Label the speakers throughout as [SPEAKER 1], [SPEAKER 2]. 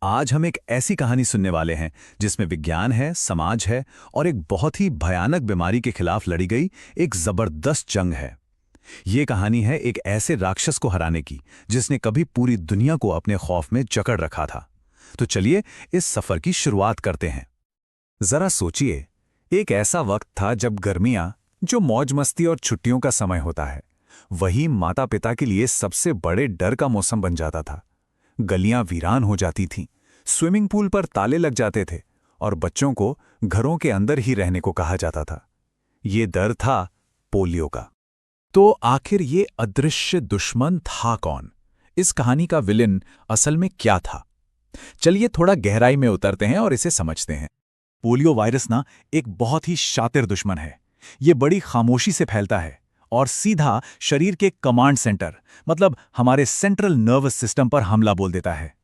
[SPEAKER 1] आज हम एक ऐसी कहानी सुनने वाले हैं जिसमें विज्ञान है, समाज है और एक बहुत ही भयानक बीमारी के खिलाफ लड़ी गई एक जबरदस्त जंग है। ये कहानी है एक ऐसे राक्षस को हराने की जिसने कभी पूरी दुनिया को अपने खौफ में जकड़ रखा था। तो चलिए इस सफर की शुरुआत करते हैं। जरा सोचिए, एक ऐसा वक्त था जब गर्मियां, जो मौज मस्ती और छुट्टियों का समय होता है, वही माता पिता के लिए सबसे बड़े डर का मौसम बन जाता था। गलियां वीरान हो जाती थीं, स्विमिंग पूल पर ताले लग जाते थे और बच्चों को घरों के अंदर ही रहने को कहा जाता था। ये डर था पोलियो का। तो आखिर ये अदृश्य दुश्मन था कौन? इस कहानी का विलेन असल में क्या था? चलिए थोड़ा गहराई में उतरते हैं और इसे समझते हैं। पोलियो वायरस ना एक बहुत ही शातिर दुश्मन है। ये बड़ी खामोशी से फैलता है और सीधा शरीर के कमांड सेंटर, मतलब हमारे सेंट्रल नर्वस सिस्टम पर हमला बोल देता है।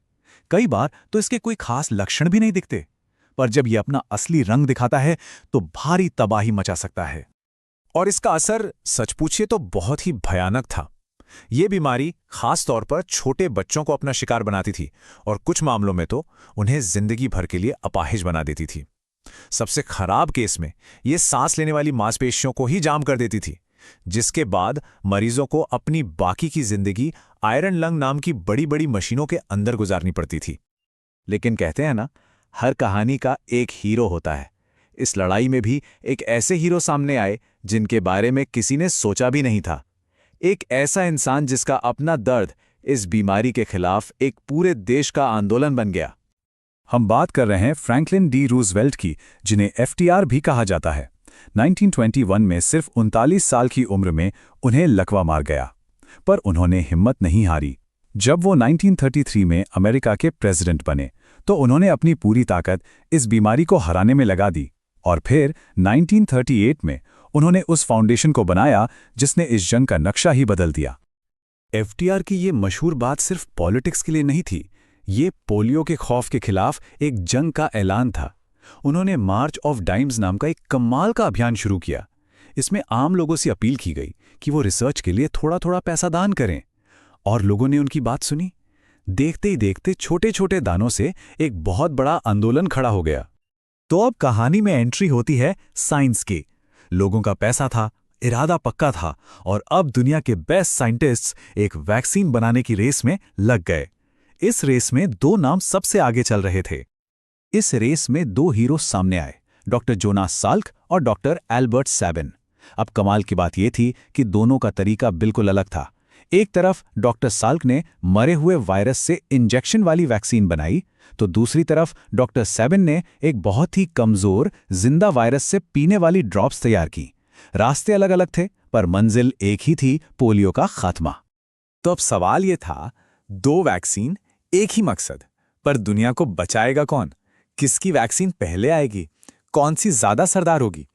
[SPEAKER 1] कई बार तो इसके कोई खास लक्षण भी नहीं दिखते, पर जब ये अपना असली रंग दिखाता है तो भारी तबाही मचा सकता है। और इसका असर सच पूछिए तो बहुत ही भयानक था। ये बीमारी खास तौर पर छोटे बच्चों को अपना शिकार बनाती थी और कुछ मामलों में तो उन्हें जिंदगी भर के लिए अपाहिज बना देती थी। सबसे खराब केस में ये सांस लेने वाली मांसपेशियों को ही जाम कर देती थी, जिसके बाद मरीजों को अपनी बाकी की जिंदगी आयरन लंग नाम की बड़ी बड़ी मशीनों के अंदर गुजारनी पड़ती थी। लेकिन कहते हैं ना, हर कहानी का एक हीरो होता है। इस लड़ाई में भी एक ऐसे हीरो सामने आए जिनके बारे में किसी ने सोचा भी नहीं था। एक ऐसा इंसान जिसका अपना दर्द इस बीमारी के खिलाफ एक पूरे देश का आंदोलन बन गया। हम बात कर रहे हैं फ्रैंकलिन डी रूजवेल्ट की, जिन्हें FDR भी कहा जाता है। 1921 में सिर्फ 39 साल की उम्र में उन्हें लकवा मार गया, पर उन्होंने हिम्मत नहीं हारी। जब वो 1933 में अमेरिका के प्रेसिडेंट बने तो उन्होंने अपनी पूरी ताकत इस बीमारी को हराने में लगा दी और फिर 1938 में उन्होंने उस फाउंडेशन को बनाया जिसने इस जंग का नक्शा ही बदल दिया। FDR की ये मशहूर बात सिर्फ पॉलिटिक्स के लिए नहीं थी, ये पोलियो के खौफ के खिलाफ एक जंग का ऐलान था। उन्होंने मार्च ऑफ डाइम्स नाम का एक कमाल का अभियान शुरू किया। इसमें आम लोगों से अपील की गई कि वो रिसर्च के लिए थोड़ा थोड़ा पैसा दान करें, और लोगों ने उनकी बात सुनी। देखते ही देखते छोटे छोटे दानों से एक बहुत बड़ा आंदोलन खड़ा हो गया। तो अब कहानी में एंट्री होती है साइंस की। लोगों का पैसा था, इरादा पक्का था, और अब दुनिया के बेस्ट साइंटिस्ट्स एक वैक्सीन बनाने की रेस में लग गए। इस रेस में दो नाम सबसे आगे चल रहे थे। इस रेस में दो हीरो सामने आए, डॉक्टर जोनास साल्क और डॉक्टर एल्बर्ट सैबिन। अब कमाल की बात यह थी कि दोनों का तरीका बिल्कुल अलग था। एक तरफ डॉक्टर साल्क ने मरे हुए वायरस से इंजेक्शन वाली वैक्सीन बनाई, तो दूसरी तरफ डॉक्टर सैबिन ने एक बहुत ही कमजोर जिंदा वायरस से पीने वाली ड्रॉप्स तैयार की। रास्ते अलग अलग थे, पर मंजिल एक ही थी, पोलियो का खात्मा। तो अब सवाल यह था, दो वैक्सीन, एक ही मकसद, पर दुनिया को बचाएगा कौन? किसकी वैक्सीन पहले आएगी? कौन सी ज्यादा असरदार होगी?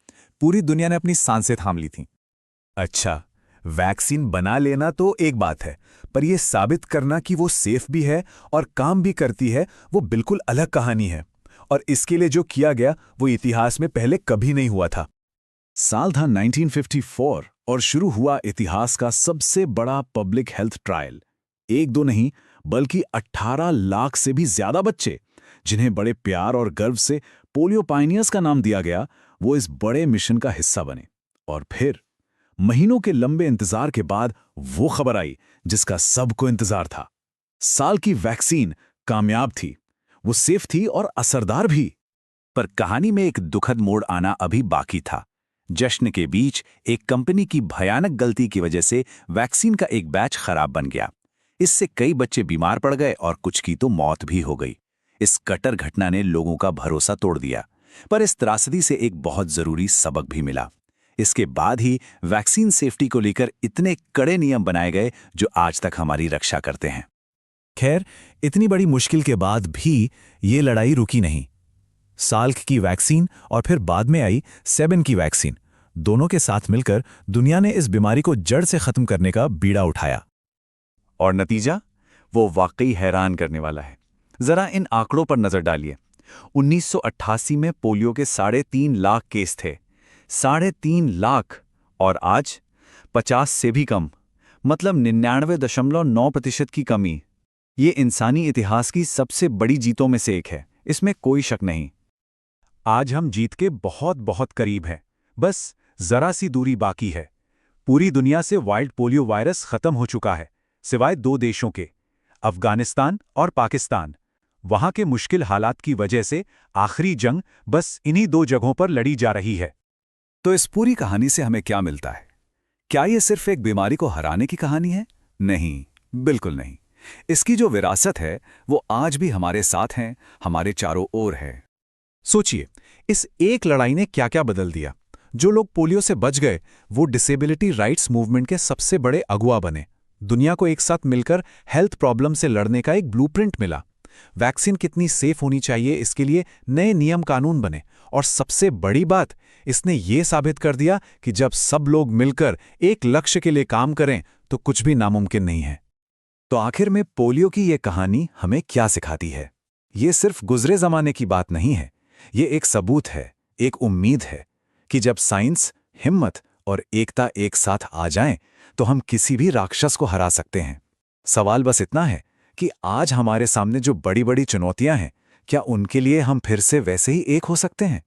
[SPEAKER 1] पूरी दुनिया ने अपनी सांसें थाम ली थीं। अच्छा, वैक्सीन बना लेना तो एक बात है, पर यह साबित करना कि वो सेफ भी है और काम भी करती है, वो बिल्कुल अलग कहानी है। और इसके लिए जो किया गया वो इतिहास में पहले कभी नहीं हुआ था। साल था 1954 और शुरू हुआ इतिहास का सबसे बड़ा पब्लिक हेल्थ ट्रायल। एक दो नहीं, बल्कि 18 लाख से भी ज्यादा बच्चे, जिन्हें बड़े प्यार और गर्व से पोलियो पायनियर्स का नाम दिया गया, वो इस बड़े मिशन का हिस्सा बने। और फिर महीनों के लंबे इंतजार के बाद वो खबर आई जिसका सबको इंतजार था। साल की वैक्सीन कामयाब थी, वो सेफ थी और असरदार भी। पर कहानी में एक दुखद मोड़ आना अभी बाकी था। जश्न के बीच एक कंपनी की भयानक गलती की वजह से वैक्सीन का एक बैच खराब बन गया। इससे कई बच्चे बीमार पड़ गए और कुछ की तो मौत भी हो गई। इस कटर घटना ने लोगों का भरोसा तोड़ दिया, पर इस त्रासदी से एक बहुत जरूरी सबक भी मिला। इसके बाद ही वैक्सीन सेफ्टी को लेकर इतने कड़े नियम बनाए गए जो आज तक हमारी रक्षा करते हैं। खैर, इतनी बड़ी मुश्किल के बाद भी ये लड़ाई रुकी नहीं। साल्क की वैक्सीन और फिर बाद में आई सैबिन की वैक्सीन, दोनों के साथ मिलकर दुनिया ने इस बीमारी को जड़ से खत्म करने का बीड़ा उठाया। और नतीजा वो वाकई हैरान करने वाला है। जरा इन आंकड़ों पर नजर डालिए। 1988 में पोलियो के 3.5 लाख केस थे। 3.5 लाख, और आज 50 से भी कम, मतलब 99.9% की कमी। ये इंसानी इतिहास की सबसे बड़ी जीतों में से एक है, इसमें कोई शक नहीं।
[SPEAKER 2] आज हम जीत के बहुत बहुत करीब हैं। बस जरा सी दूरी बाकी है। पूरी दुनिया से वाइल्ड पोलियो वायरस खत्म हो चुका है, सिवाय 2 देशों के, अफगानिस्तान और पाकिस्तान। वहां के मुश्किल हालात की वजह से आखिरी जंग बस इन्हीं 2 जगहों पर लड़ी जा रही है।
[SPEAKER 1] तो इस पूरी कहानी से हमें क्या मिलता है? क्या ये सिर्फ एक बीमारी को हराने की कहानी है? नहीं, बिल्कुल नहीं। इसकी जो विरासत है वो आज भी हमारे साथ है, हमारे चारों ओर है।
[SPEAKER 2] सोचिए, इस एक लड़ाई ने क्या क्या बदल दिया। जो लोग पोलियो से बच गए वो डिसेबिलिटी राइट्स मूवमेंट के सबसे बड़े अगुवा बने। दुनिया को एक साथ मिलकर हेल्थ प्रॉब्लम से लड़ने का एक ब्लूप्रिंट मिला। वैक्सीन कितनी सेफ होनी चाहिए इसके लिए नए नियम कानून बने। और सबसे बड़ी बात, इसने ये साबित कर दिया कि जब सब लोग मिलकर एक लक्ष्य के लिए काम करें तो कुछ भी नामुमकिन नहीं है।
[SPEAKER 1] तो आखिर में पोलियो की ये कहानी हमें क्या सिखाती है? ये सिर्फ गुजरे जमाने की बात नहीं है, ये एक सबूत है, एक उम्मीद है कि जब साइंस, हिम्मत और एकता एक साथ आ जाएं, तो हम किसी भी राक्षस को हरा सकते हैं। सवाल बस इतना है कि आज हमारे सामने जो बड़ी बड़ी चुनौतियां हैं, क्या उनके लिए हम फिर से वैसे ही एक हो सकते हैं?